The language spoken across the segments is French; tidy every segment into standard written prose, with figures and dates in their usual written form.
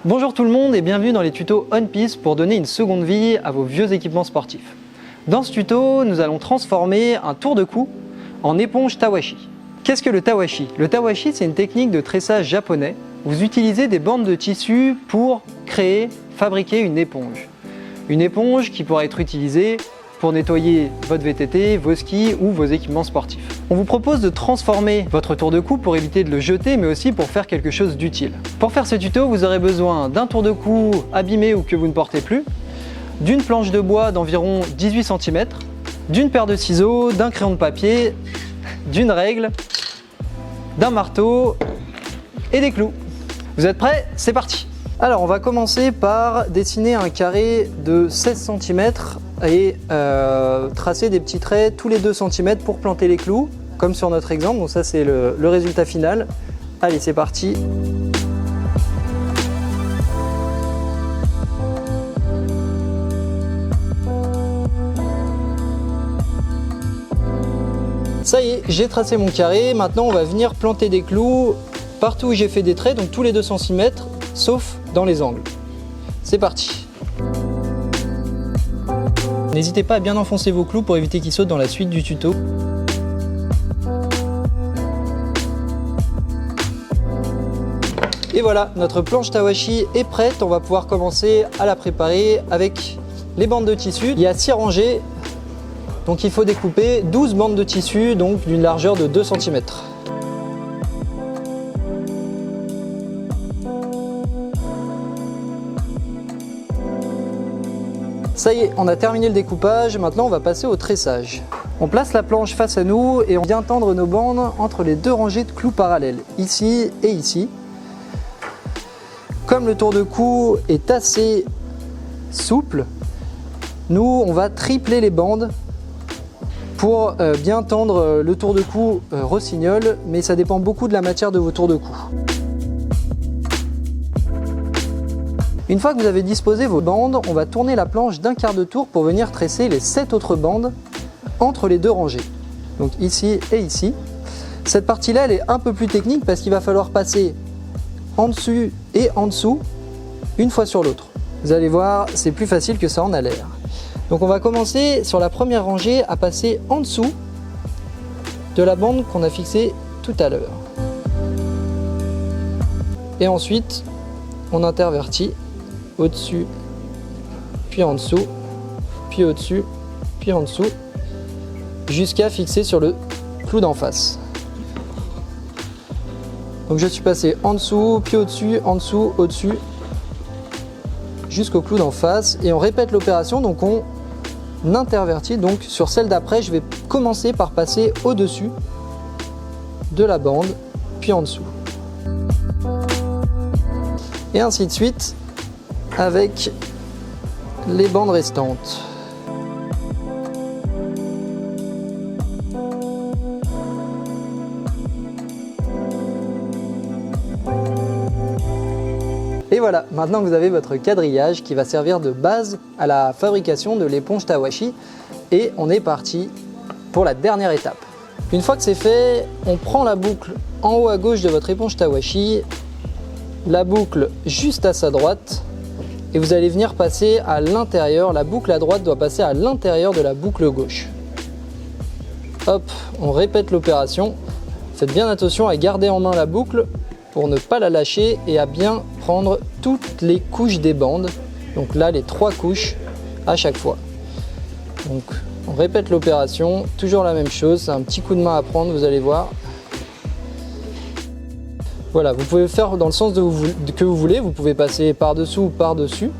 Bonjour tout le monde et bienvenue dans les tutos On-Piste pour donner une seconde vie à vos vieux équipements sportifs. Dans ce tuto, nous allons transformer un tour de cou en éponge tawashi. Qu'est-ce que le tawashi? Le tawashi, c'est une technique de tressage japonais. Vous utilisez des bandes de tissu pour fabriquer une éponge. Une éponge qui pourra être utilisée pour nettoyer votre VTT, vos skis ou vos équipements sportifs. On vous propose de transformer votre tour de cou pour éviter de le jeter, mais aussi pour faire quelque chose d'utile. Pour faire ce tuto, vous aurez besoin d'un tour de cou abîmé ou que vous ne portez plus, d'une planche de bois d'environ 18 cm, d'une paire de ciseaux, d'un crayon de papier, d'une règle, d'un marteau et des clous. Vous êtes prêts? C'est parti! Alors on va commencer par dessiner un carré de 16 cm et tracer des petits traits tous les 2 cm pour planter les clous, comme sur notre exemple. Donc ça c'est le résultat final. Allez, c'est parti. Ça y est, j'ai tracé mon carré. Maintenant on va venir planter des clous partout où j'ai fait des traits, donc tous les 2 cm, sauf dans les angles. C'est parti. N'hésitez pas à bien enfoncer vos clous pour éviter qu'ils sautent dans la suite du tuto. Et voilà, notre planche tawashi est prête. On va pouvoir commencer à la préparer avec les bandes de tissu. Il y a 6 rangées, donc il faut découper 12 bandes de tissu, donc d'une largeur de 2 cm. Ça y est, on a terminé le découpage, maintenant on va passer au tressage. On place la planche face à nous et on vient tendre nos bandes entre les 2 rangées de clous parallèles, ici et ici. Comme le tour de cou est assez souple, nous on va tripler les bandes pour bien tendre le tour de cou rossignol, mais ça dépend beaucoup de la matière de vos tours de cou. Une fois que vous avez disposé vos bandes, on va tourner la planche d'un quart de tour pour venir tresser les 7 autres bandes entre les 2 rangées. Donc ici et ici. Cette partie-là, elle est un peu plus technique parce qu'il va falloir passer en dessus et en dessous, une fois sur l'autre. Vous allez voir, c'est plus facile que ça en a l'air. Donc on va commencer sur la première rangée à passer en dessous de la bande qu'on a fixée tout à l'heure. Et ensuite, on intervertit au-dessus, puis en dessous, puis au-dessus, puis en dessous, jusqu'à fixer sur le clou d'en face. Donc je suis passé en dessous, puis au-dessus, en dessous, au-dessus, jusqu'au clou d'en face, et on répète l'opération, donc on intervertit. Donc sur celle d'après, je vais commencer par passer au-dessus de la bande, puis en dessous. Et ainsi de suite avec les bandes restantes. Et voilà, maintenant que vous avez votre quadrillage qui va servir de base à la fabrication de l'éponge tawashi, et on est parti pour la dernière étape. Une fois que c'est fait, on prend la boucle en haut à gauche de votre éponge tawashi, la boucle juste à sa droite, et vous allez venir passer à l'intérieur. La boucle à droite doit passer à l'intérieur de la boucle gauche. Hop, on répète l'opération. Faites bien attention à garder en main la boucle pour ne pas la lâcher et à bien prendre toutes les couches des bandes. Donc là, les 3 couches à chaque fois. Donc on répète l'opération, toujours la même chose. C'est un petit coup de main à prendre, vous allez voir. Voilà, vous pouvez faire dans le sens que vous voulez, vous pouvez passer par-dessous ou par-dessus.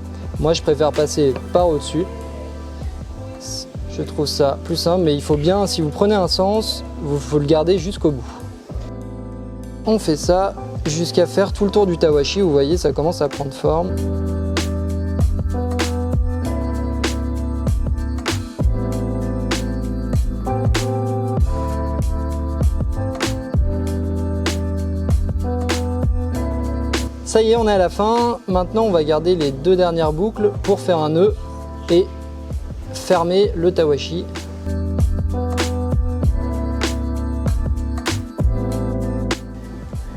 Moi, je préfère passer par au-dessus. Je trouve ça plus simple, mais il faut bien, si vous prenez un sens, il faut le garder jusqu'au bout. On fait ça jusqu'à faire tout le tour du tawashi. Vous voyez, ça commence à prendre forme. Ça y est, on est à la fin. Maintenant, on va garder les 2 dernières boucles pour faire un nœud et fermer le tawashi.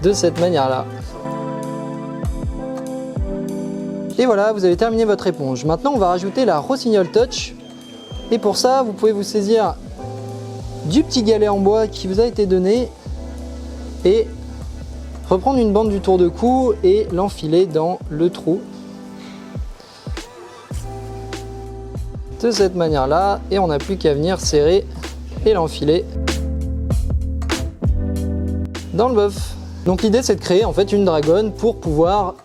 de cette manière-là. Et voilà, vous avez terminé votre éponge. Maintenant, on va rajouter la Rossignol Touch. Et pour ça, vous pouvez vous saisir du petit galet en bois qui vous a été donné et reprendre une bande du tour de cou et l'enfiler dans le trou. De cette manière-là, et on n'a plus qu'à venir serrer et l'enfiler dans le bœuf. Donc l'idée c'est de créer en fait une dragonne pour pouvoir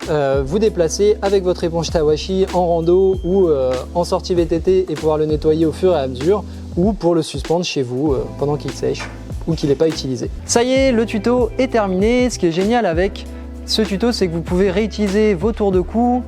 vous déplacer avec votre éponge Tawashi en rando ou en sortie VTT et pouvoir le nettoyer au fur et à mesure, ou pour le suspendre chez vous pendant qu'il sèche ou qu'il n'est pas utilisé. Ça y est, le tuto est terminé. Ce qui est génial avec ce tuto, c'est que vous pouvez réutiliser vos tours de cou,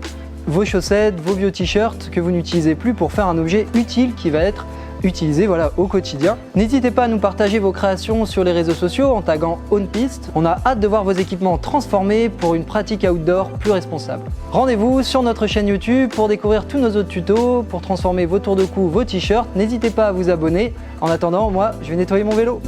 vos chaussettes, vos vieux t-shirts que vous n'utilisez plus pour faire un objet utile qui va être utilisé au quotidien. N'hésitez pas à nous partager vos créations sur les réseaux sociaux en taguant OwnPiste. On a hâte de voir vos équipements transformés pour une pratique outdoor plus responsable. Rendez-vous sur notre chaîne YouTube pour découvrir tous nos autres tutos, pour transformer vos tours de cou, vos t-shirts. N'hésitez pas à vous abonner. En attendant, moi, je vais nettoyer mon vélo.